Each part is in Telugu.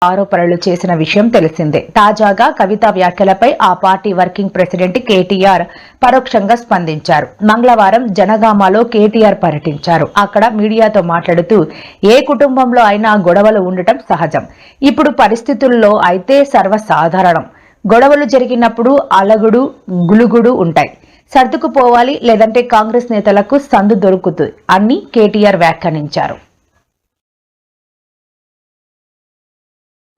ఆరోపణలు చేసిన విషయం తెలిసిందే. తాజాగా కవిత వ్యాఖ్యలపై ఆ పార్టీ వర్కింగ్ ప్రెసిడెంట్ కేటీఆర్ పరోక్షంగా స్పందించారు. మంగళవారం జనగామలో కేటీఆర్ పర్యటించారు. అక్కడ మీడియాతో మాట్లాడుతూ ఏ కుటుంబంలో అయినా గొడవలు ఉండటం సహజం, ఇప్పుడు పరిస్థితుల్లో అయితే సర్వసాధారణం. గొడవలు జరిగినప్పుడు అలగుడు గులుగుడు ఉంటాయి, సర్దుకుపోవాలి, లేదంటే కాంగ్రెస్ నేతలకు సందు దొరుకుతుంది అని కేటీఆర్ వ్యాఖ్యానించారు.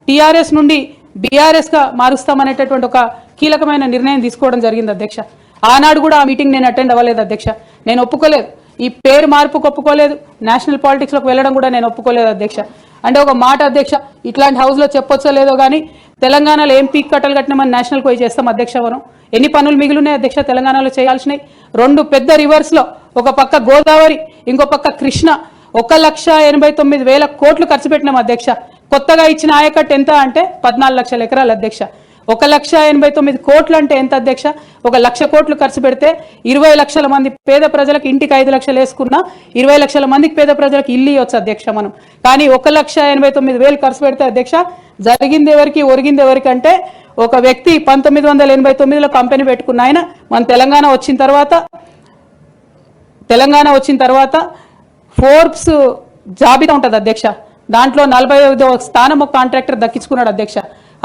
టీఆర్ఎస్ నుండి బీఆర్ఎస్ గా మారుస్తామనేటటువంటి ఒక కీలకమైన నిర్ణయం తీసుకోవడం జరిగింది అధ్యక్ష. ఆనాడు కూడా ఆ మీటింగ్ నేను అటెండ్ అవ్వలేదు అధ్యక్ష. నేను ఒప్పుకోలేదు, ఈ పేరు మార్పుకు ఒప్పుకోలేదు, నేషనల్ పాలిటిక్స్ లోకి వెళ్ళడం కూడా నేను ఒప్పుకోలేదు అధ్యక్ష. అంటే ఒక మాట అధ్యక్ష, ఇట్లాంటి హౌస్ లో చెప్పొచ్చో లేదో కానీ తెలంగాణలో ఏం పీక్ కట్టలు కట్టినామని నేషనల్ పోయి చేస్తాం అధ్యక్ష. మనం ఎన్ని పనులు మిగిలినాయి అధ్యక్ష తెలంగాణలో చేయాల్సినవి? 2 పెద్ద రివర్స్ లో, ఒక పక్క గోదావరి, ఇంకో పక్క కృష్ణ, 1,89,000 కోట్లు ఖర్చు పెట్టినాం అధ్యక్ష. కొత్తగా ఇచ్చిన ఆయకట్టు ఎంత అంటే 14 లక్షల ఎకరాలు అధ్యక్ష. 1,89,000 కోట్లు అంటే ఎంత అధ్యక్ష? 1,00,000 కోట్లు ఖర్చు పెడితే 20 లక్షల మంది పేద ప్రజలకు ఇంటికి 5 లక్షలు వేసుకున్నా 20 లక్షల మందికి పేద ప్రజలకు ఇల్లు ఇవ్వచ్చు అధ్యక్ష మనం. కానీ 1,89,000 ఖర్చు పెడితే అధ్యక్ష జరిగింది ఎవరికి, ఒరిగింది ఎవరికి అంటే ఒక వ్యక్తి 1989లో కంపెనీ పెట్టుకున్న ఆయన మన తెలంగాణ వచ్చిన తర్వాత ఫోర్బ్స్ జాబితా ఉంటుంది అధ్యక్ష, దాంట్లో 45వ స్థానం ఒక కాంట్రాక్టర్ దక్కించుకున్నాడు అధ్యక్ష.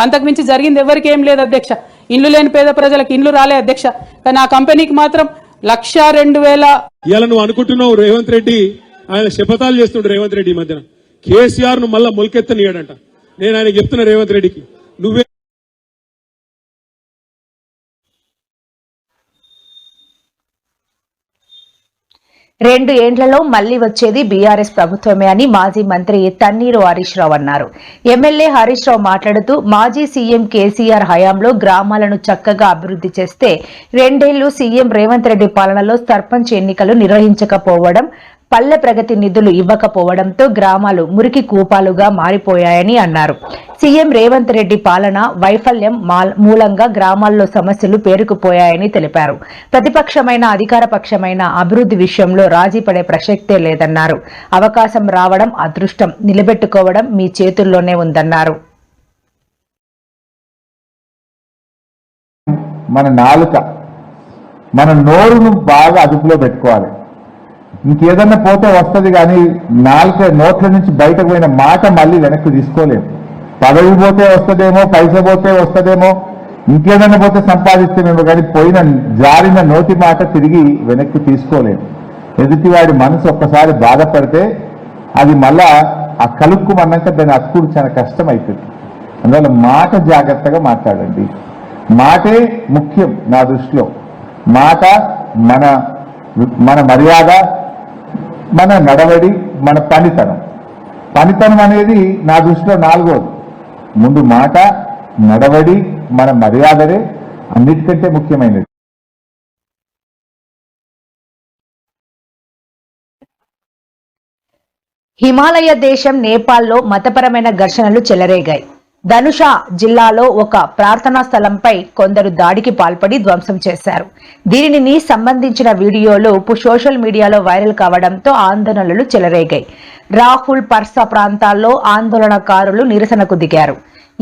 అంతకుమించి జరిగింది ఎవరికి ఏం లేదు అధ్యక్ష. ఇల్లు లేని పేద ప్రజలకు ఇల్లు రాలే అధ్యక్ష. కానీ ఆ కంపెనీకి మాత్రం 1,02,000. ఇలా నువ్వు అనుకుంటున్నావు రేవంత్ రెడ్డి ఆయన శపథాలు చేస్తుండ్రు. రేవంత్ రెడ్డి మధ్యన కేసీఆర్ ను మళ్ళా మొలకెత్తనియాడంట. నేను ఆయన చెప్తున్నా రేవంత్ రెడ్డికి, నువ్వే 2 ఏండ్లలో మళ్లీ వచ్చేది బీఆర్ఎస్ ప్రభుత్వమే అని మాజీ మంత్రి తన్నీరు హరీష్ రావు అన్నారు. ఎమ్మెల్యే హరీష్ రావు మాట్లాడుతూ మాజీ సీఎం కేసీఆర్ హయాంలో గ్రామాలను చక్కగా అభివృద్ధి చేస్తే 2 ఏళ్లు సీఎం రేవంత్ రెడ్డి పాలనలో సర్పంచ్ ఎన్నికలు నిర్వహించకపోవడం, పల్లె ప్రగతి నిధులు ఇవ్వకపోవడంతో గ్రామాలు మురికి కూపాలుగా మారిపోయాయని అన్నారు. సీఎం రేవంత్ రెడ్డి పాలన వైఫల్యం మూలంగా గ్రామాల్లో సమస్యలు పేరుకుపోయాయని తెలిపారు. ప్రతిపక్షమైన అధికార పక్షమైన అభివృద్ధి విషయంలో రాజీ పడే ప్రసక్తే లేదన్నారు. అవకాశం రావడం అదృష్టం, నిలబెట్టుకోవడం మీ చేతుల్లోనే ఉందన్నారు. మన నాలుక, మన నోరును బాగా అదుపులో పెట్టుకోవాలి. ఇంకేదన్నా పోతే వస్తుంది కానీ నోట్ల నుంచి బయటకు పోయిన మాట మళ్ళీ వెనక్కి తీసుకోలేము. పదవి పోతే వస్తుందేమో, పైసా పోతే వస్తుందేమో, ఇంకేదన్నా పోతే సంపాదిస్తేమేమో, కానీ జారిన నోటి మాట తిరిగి వెనక్కి తీసుకోలేము. ఎదుటివాడి మనసు ఒక్కసారి బాధపడితే అది మళ్ళా ఆ కలుక్కుమన్నాక దాన్ని అక్కుడు చాలా కష్టం అవుతుంది. అందువల్ల మాట జాగ్రత్తగా మాట్లాడండి. మాటే ముఖ్యం నా దృష్టిలో. మాట మన మర్యాద, మన నడవడి, మన పనితనం అనేది నా దృష్టిలో 4వది. ముందు మాట, నడవడి, మన మర్యాదనే అన్నిటికంటే ముఖ్యమైనది. హిమాలయ దేశం నేపాల్లో మతపరమైన ఘర్షణలు చెలరేగాయి. ధనుష జిల్లాలో ఒక ప్రార్థనా స్థలంపై కొందరు దాడికి పాల్పడి ధ్వంసం చేశారు. దీనిని సంబంధించిన వీడియోలు సోషల్ మీడియాలో వైరల్ కావడంతో ఆందోళనలు చెలరేగాయి. రాహుల్ పర్సా ప్రాంతాల్లో ఆందోళనకారులు నిరసనకు దిగారు.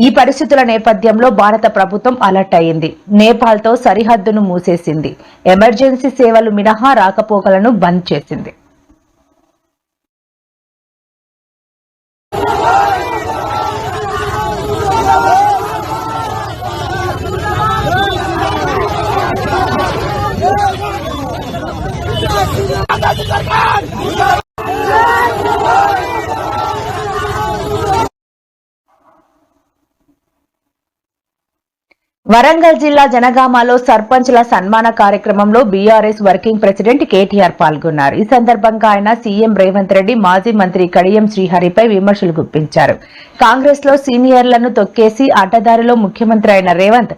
ఈ పరిస్థితుల నేపథ్యంలో భారత ప్రభుత్వం అలర్ట్ అయింది. నేపాల్తో సరిహద్దును మూసేసింది. ఎమర్జెన్సీ సేవలు మినహా రాకపోకలను బంద్ చేసింది. వరంగల్ జిల్లా జనగామలో సర్పంచ్ల సన్మాన కార్యక్రమంలో బీఆర్ఎస్ వర్కింగ్ ప్రెసిడెంట్ కేటీఆర్ పాల్గొన్నారు. ఈ సందర్భంగా ఆయన సీఎం రేవంత్ రెడ్డి, మాజీ మంత్రి కడియం శ్రీహరిపై విమర్శలు గుప్పించారు. కాంగ్రెస్ లో సీనియర్లను తొక్కేసి అడ్డదారిలో ముఖ్యమంత్రి అయిన రేవంత్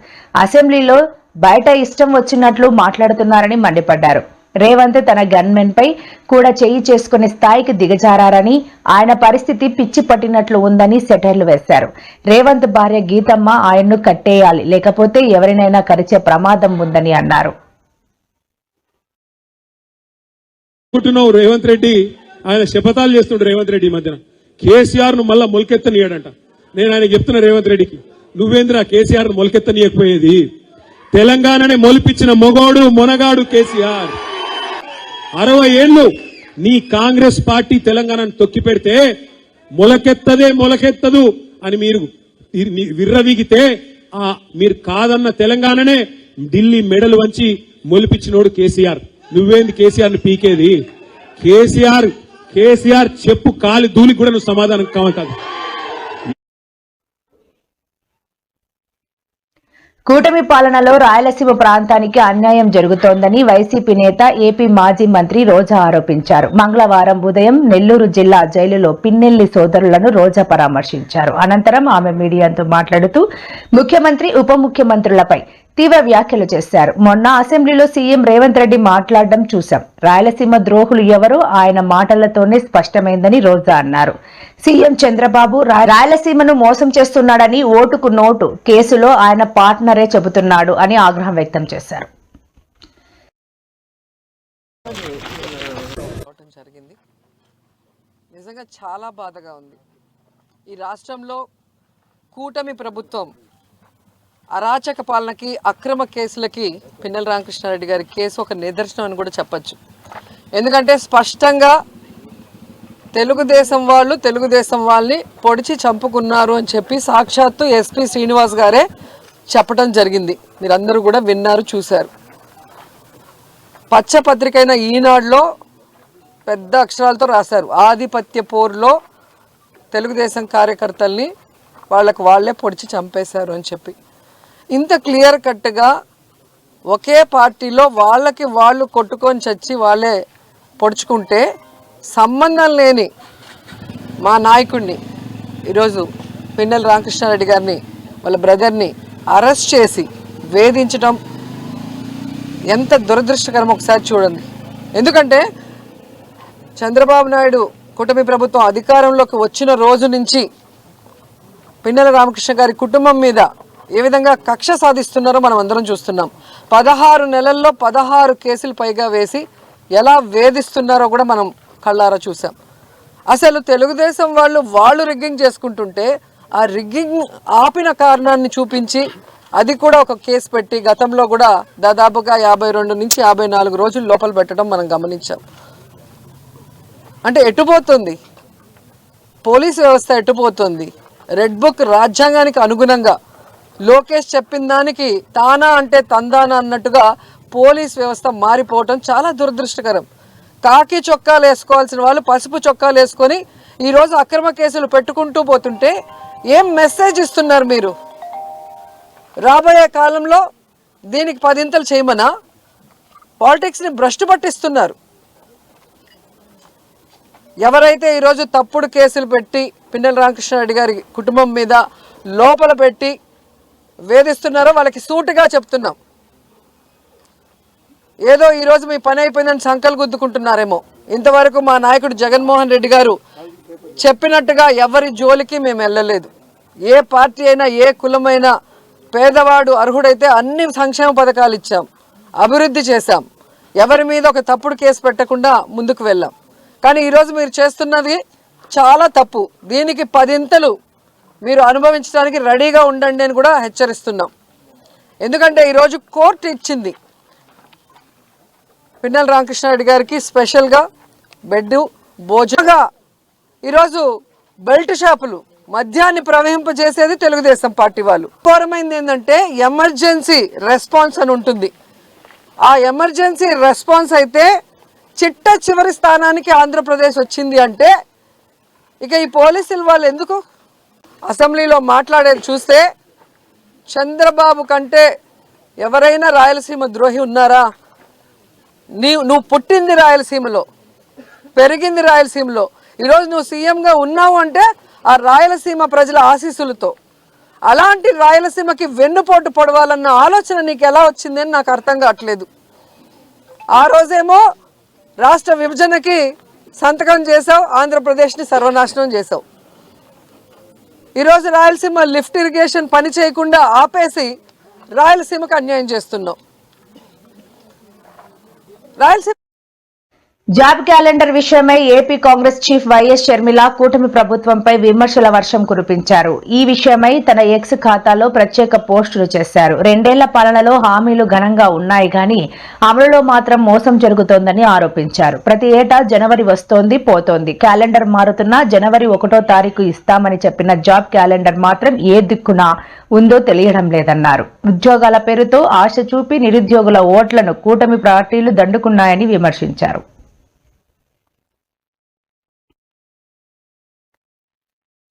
అసెంబ్లీలో బయట ఇష్టం వచ్చినట్లు మాట్లాడుతున్నారని మండిపడ్డారు. రేవంత్ తన గన్మెన్ పై కూడా చేయి చేసుకునే స్థాయికి దిగజారని, ఆయన పరిస్థితి పిచ్చి పట్టినట్లు ఉందని సెటైర్లు వేశారు. రేవంత్ భార్య గీతమ్మ ఆయన్ను కట్టేయాలి, లేకపోతే ఎవరినైనా కరిచే ప్రమాదం ఉందని అన్నారు. రేవంత్ రెడ్డి ఆయన శపథాలు చేస్తుండ్రు. రేవంత్ రెడ్డి మధ్యన కేసీఆర్ ను మళ్ళా మొలకెత్తనియాడంట. నేను ఆయన చెప్తున్నా రేవంత్ రెడ్డికి, నువ్వేంద్రా కేసీఆర్ మొలకెత్తనీయకపోయేది? తెలంగాణని మొలిపించిన మొగోడు మొనగాడు కేసీఆర్. 60 ఏళ్లు నీ కాంగ్రెస్ పార్టీ తెలంగాణను తొక్కి పెడితే మొలకెత్తదు అని మీరు విర్రవీగితే మీరు కాదన్న తెలంగాణనే ఢిల్లీ మెడలు వంచి మొలిపించినోడు కేసీఆర్. నువ్వేంది కేసీఆర్ ని పీకేది? కేసీఆర్ చెప్పు కాలి ధూళికి కూడా నువ్వు సమాధానం కాదు. కూటమి పాలనలో రాయలసీమ ప్రాంతానికి అన్యాయం జరుగుతోందని వైసీపీ నేత ఏపీ మాజీ మంత్రి రోజా ఆరోపించారు. మంగళవారం ఉదయం నెల్లూరు జిల్లా జైలులో పిన్నెల్లి సోదరులను రోజా పరామర్శించారు. అనంతరం ఆమె మీడియాతో మాట్లాడుతూ ముఖ్యమంత్రి ఉప ముఖ్యమంత్రులపై తీవ్ర వ్యాఖ్యలు చేశారు. మొన్న అసెంబ్లీలో సీఎం రేవంత్ రెడ్డి మాట్లాడడం చూశాం. రాయలసీమ ద్రోహులు ఎవరో ఆయన మాటలతోనే స్పష్టమైందని రోజా అన్నారు. సీఎం చంద్రబాబు రాయలసీమను మోసం చేస్తున్నాడని ఓటుకు నోటు కేసులో ఆయన పార్ట్నరే చెబుతున్నాడు అని ఆగ్రహం వ్యక్తం చేశారు. జరిగింది నిజంగా చాలా బాధగా ఉంది. ఈ రాష్ట్రంలో కూటమి ప్రభుత్వం అరాచక పాలనకి, అక్రమ కేసులకి పిన్నెల రామకృష్ణారెడ్డి గారి కేసు ఒక నిదర్శనం అని కూడా చెప్పచ్చు. ఎందుకంటే స్పష్టంగా తెలుగుదేశం వాళ్ళని పొడిచి చంపుకున్నారు అని చెప్పి సాక్షాత్తు ఎస్పీ శ్రీనివాస్ గారే చెప్పడం జరిగింది. మీరందరూ కూడా విన్నారు, చూశారు. పచ్చపత్రికైన ఈనాడులో పెద్ద అక్షరాలతో రాశారు, ఆధిపత్య పోరులో తెలుగుదేశం కార్యకర్తల్ని వాళ్ళే పొడిచి చంపేశారు అని చెప్పి. ఇంత క్లియర్ కట్గా ఒకే పార్టీలో వాళ్ళకి వాళ్ళు కొట్టుకొని చచ్చి వాళ్ళే పొడుచుకుంటే సంబంధం లేని మా నాయకుడిని ఈరోజు పిన్నెల రామకృష్ణారెడ్డి గారిని వాళ్ళ బ్రదర్ని అరెస్ట్ చేసి వేధించడం ఎంత దురదృష్టకరం ఒకసారి చూడండి. ఎందుకంటే చంద్రబాబు నాయుడు కూటమి ప్రభుత్వం అధికారంలోకి వచ్చిన రోజు నుంచి పిన్నెల రామకృష్ణ గారి కుటుంబం మీద ఏ విధంగా కక్ష సాధిస్తున్నారో మనం అందరం చూస్తున్నాం. 16 నెలల్లో 16 కేసులు పైగా వేసి ఎలా వేధిస్తున్నారో కూడా మనం కళ్ళారా చూసాం. అసలు తెలుగుదేశం వాళ్ళు రిగ్గింగ్ చేసుకుంటుంటే ఆ రిగ్గింగ్ ఆపిన కారణాన్ని చూపించి అది కూడా ఒక కేసు పెట్టి గతంలో కూడా దాదాపుగా 52 నుంచి 54 రోజులు లోపల పెట్టడం మనం గమనించాం. అంటే ఎటుపోతుంది పోలీసు వ్యవస్థ, ఎటుపోతుంది? రెడ్ బుక్ రాజ్యాంగానికి అనుగుణంగా లోకేష్ చెప్పిన దానికి తానా అంటే తందానా అన్నట్టుగా పోలీస్ వ్యవస్థ మారిపోవటం చాలా దురదృష్టకరం. కాకి చొక్కాలు వేసుకోవాల్సిన వాళ్ళు పసుపు చొక్కాలు వేసుకొని ఈరోజు అక్రమ కేసులు పెట్టుకుంటూ పోతుంటే ఏం మెసేజ్ ఇస్తున్నారు మీరు? రాబోయే కాలంలో దీనికి 10 ఇంతలు చేయమనా? పాలిటిక్స్ని భ్రష్టు పట్టిస్తున్నారు. ఎవరైతే ఈరోజు తప్పుడు కేసులు పెట్టి పిన్నెల రామకృష్ణారెడ్డి గారి కుటుంబం మీద లోపల పెట్టి వేధిస్తున్నారో వాళ్ళకి సూటిగా చెప్తున్నాం. ఏదో ఈరోజు మీ పని అయిపోయిందని సంకలు గుద్దుకుంటున్నారేమో. ఇంతవరకు మా నాయకుడు జగన్మోహన్ రెడ్డి గారు చెప్పినట్టుగా ఎవరి జోలికి మేము వెళ్ళలేదు. ఏ పార్టీ అయినా, ఏ కులమైనా, పేదవాడు అర్హుడైతే అన్ని సంక్షేమ పథకాలు ఇచ్చాం, అభివృద్ధి చేశాం. ఎవరి మీద ఒక తప్పుడు కేసు పెట్టకుండా ముందుకు వెళ్ళాం. కానీ ఈరోజు మీరు చేస్తున్నది చాలా తప్పు. దీనికి 10 ఇంతలు మీరు అనుభవించడానికి రెడీగా ఉండండి అని కూడా హెచ్చరిస్తున్నాం. ఎందుకంటే ఈరోజు కోర్టు ఇచ్చింది పిన్నెల రామకృష్ణారెడ్డి గారికి స్పెషల్గా బెడ్, భోజనంగా ఈరోజు బెల్ట్ షాపులు మద్యాన్ని ప్రవహింపజేసేది తెలుగుదేశం పార్టీ వాళ్ళు. ఘోరమైంది ఏంటంటే ఎమర్జెన్సీ రెస్పాన్స్ అని ఉంటుంది. ఆ ఎమర్జెన్సీ రెస్పాన్స్ అయితే చిట్ట చివరి స్థానానికి ఆంధ్రప్రదేశ్ వచ్చింది అంటే ఇక ఈ పోలీసులు వాళ్ళు ఎందుకు? అసెంబ్లీలో మాట్లాడేది చూస్తే చంద్రబాబు కంటే ఎవరైనా రాయలసీమ ద్రోహి ఉన్నారా? నువ్వు పుట్టింది రాయలసీమలో, పెరిగింది రాయలసీమలో. ఈరోజు నువ్వు సీఎంగా ఉన్నావు అంటే ఆ రాయలసీమ ప్రజల ఆశీస్సులతో. అలాంటి రాయలసీమకి వెన్నుపోటు పొడవాలన్న ఆలోచన నీకు ఎలా వచ్చిందని నాకు అర్థం కావట్లేదు. ఆ రోజేమో రాష్ట్ర విభజనకి సంతకం చేసావు, ఆంధ్రప్రదేశ్ని సర్వనాశనం చేసావు. ఈరోజు రాయలసీమ లిఫ్ట్ ఇరిగేషన్ పని చేయకుండా ఆపేసి రాయలసీమకు అన్యాయం చేస్తున్నావు. రాయలసీమ జాబ్ క్యాలెండర్ విషయమై AP Congress chief YS Sharmila కూటమి ప్రభుత్వంపై విమర్శల వర్షం కురిపించారు. ఈ విషయమై తన ఎక్స్ ఖాతాలో ప్రత్యేక పోస్టులు చేశారు. 2 ఏళ్ల పాలనలో హామీలు ఘనంగా ఉన్నాయి గాని అమలులో మాత్రం మోసం జరుగుతోందని ఆరోపించారు. ప్రతి ఏటా జనవరి వస్తోంది పోతోంది, క్యాలెండర్ మారుతున్నా జనవరి 1వ తారీఖు ఇస్తామని చెప్పిన జాబ్ క్యాలెండర్ మాత్రం ఏ దిక్కున ఉందో తెలియడం లేదన్నారు. ఉద్యోగాల పేరుతో ఆశ చూపి నిరుద్యోగుల ఓట్లను కూటమి పార్టీలు దండుకున్నాయని విమర్శించారు.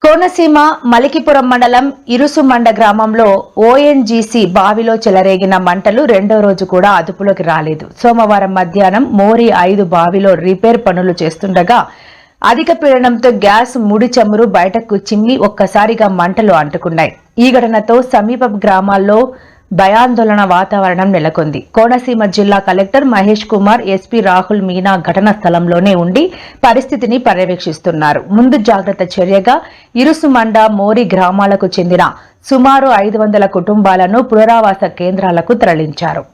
కోనసీమ మలికిపురం మండలం ఇరుసుమండ గ్రామంలో ఓఎన్జీసీ బావిలో చెలరేగిన మంటలు 2వ రోజు కూడా అదుపులోకి రాలేదు. సోమవారం మధ్యాహ్నం మోరి 5 బావిలో రిపేర్ పనులు చేస్తుండగా అధిక పీడనంతో గ్యాస్ ముడి చమురు బయటకు చిమ్మి ఒక్కసారిగా మంటలు అంటుకున్నాయి. ఈ ఘటనతో సమీప గ్రామాల్లో భయాందోళన వాతావరణం నెలకొంది. కోనసీమ జిల్లా కలెక్టర్ మహేష్ కుమార్, ఎస్పీ రాహుల్ మీనా ఘటనా స్థలంలోనే ఉండి పరిస్థితిని పర్యవేక్షిస్తున్నారు. ముందు జాగ్రత్త చర్యగా ఇరుసుమండ మోరి గ్రామాలకు చెందిన సుమారు 500 కుటుంబాలను పునరావాస కేంద్రాలకు తరలించారు.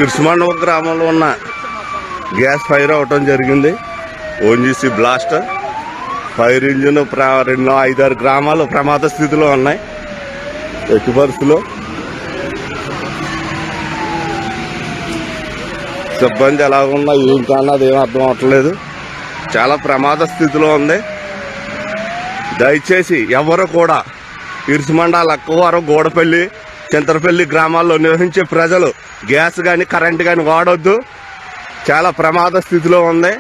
ఇరుసుమండ గ్రామంలో ఉన్న గ్యాస్ ఫైర్ అవటం జరిగింది. ఓఎన్జీసీ బ్లాస్ట్ ఫైర్ ఇంజిన్ 5-6 గ్రామాలు ప్రమాద స్థితిలో ఉన్నాయి. ఎట్టి పరిస్థితుల్లో సిబ్బంది ఎలా ఉన్నా ఏం కానా అదేం అర్థం అవట్లేదు. చాలా ప్రమాద స్థితిలో ఉంది. దయచేసి ఎవరు కూడా ఇరుసుమండ, లక్కవరం, గూడపల్లి, చింతరపల్లి గ్రామాల్లో నివసించే ప్రజలు గ్యాస్ కానీ కరెంట్ కానీ వాడొద్దు. చాలా ప్రమాద స్థితిలో ఉంది.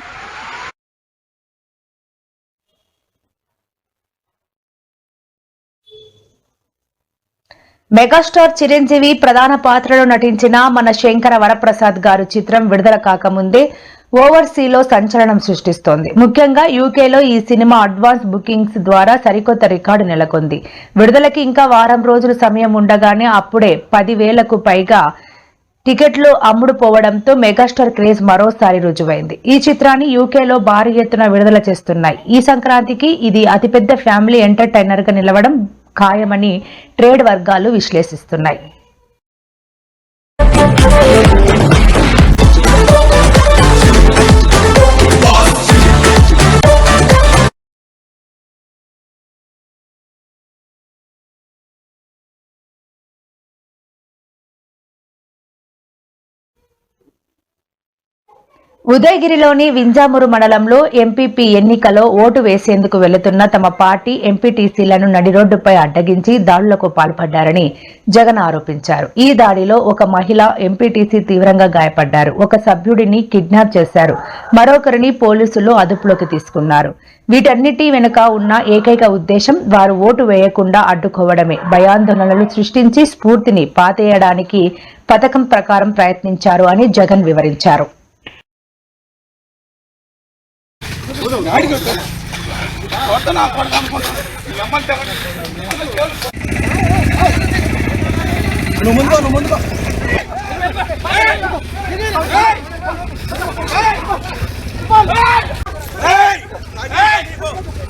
మెగాస్టార్ చిరంజీవి ప్రధాన పాత్రలో నటించిన మన శంకర వరప్రసాద్ గారు చిత్రం విడుదల కాకముందే ఓవర్సీలో సంచలనం సృష్టిస్తోంది. ముఖ్యంగా యూకేలో ఈ సినిమా అడ్వాన్స్ బుకింగ్స్ ద్వారా సరికొత్త రికార్డు నెలకొంది. విడుదలకి ఇంకా వారం రోజులు సమయం ఉండగానే అప్పుడే 10,000కు పైగా టికెట్లు అమ్ముడుపోవడంతో మెగాస్టార్ క్రేజ్ మరోసారి రుజువైంది. ఈ చిత్రాన్ని యూకేలో భారీ ఎత్తున విడుదల చేస్తున్నాయి. ఈ సంక్రాంతికి ఇది అతిపెద్ద ఫ్యామిలీ ఎంటర్టైనర్ గా నిలవడం ఖాయమని ట్రేడ్ వర్గాలు విశ్లేషిస్తున్నాయి. ఉదయగిరిలోని వింజామూరు మండలంలో ఎంపీపీ ఎన్నికలో ఓటు వేసేందుకు వెళుతున్న తమ పార్టీ ఎంపీటీసీలను నడిరోడ్డుపై అడ్డగించి దాడులకు పాల్పడ్డారని జగన్ ఆరోపించారు. ఈ దాడిలో ఒక మహిళ ఎంపీటీసీ తీవ్రంగా గాయపడ్డారు. ఒక సభ్యుడిని కిడ్నాప్ చేశారు. మరొకరిని పోలీసులు అదుపులోకి తీసుకున్నారు. వీటన్నిటి వెనుక ఉన్న ఏకైక ఉద్దేశం వారు ఓటు వేయకుండా అడ్డుకోవడమే. భయాందోళనలు సృష్టించి స్ఫూర్తిని పాతేయడానికి పథకం ప్రకారం ప్రయత్నించారు అని జగన్ వివరించారు. Hey!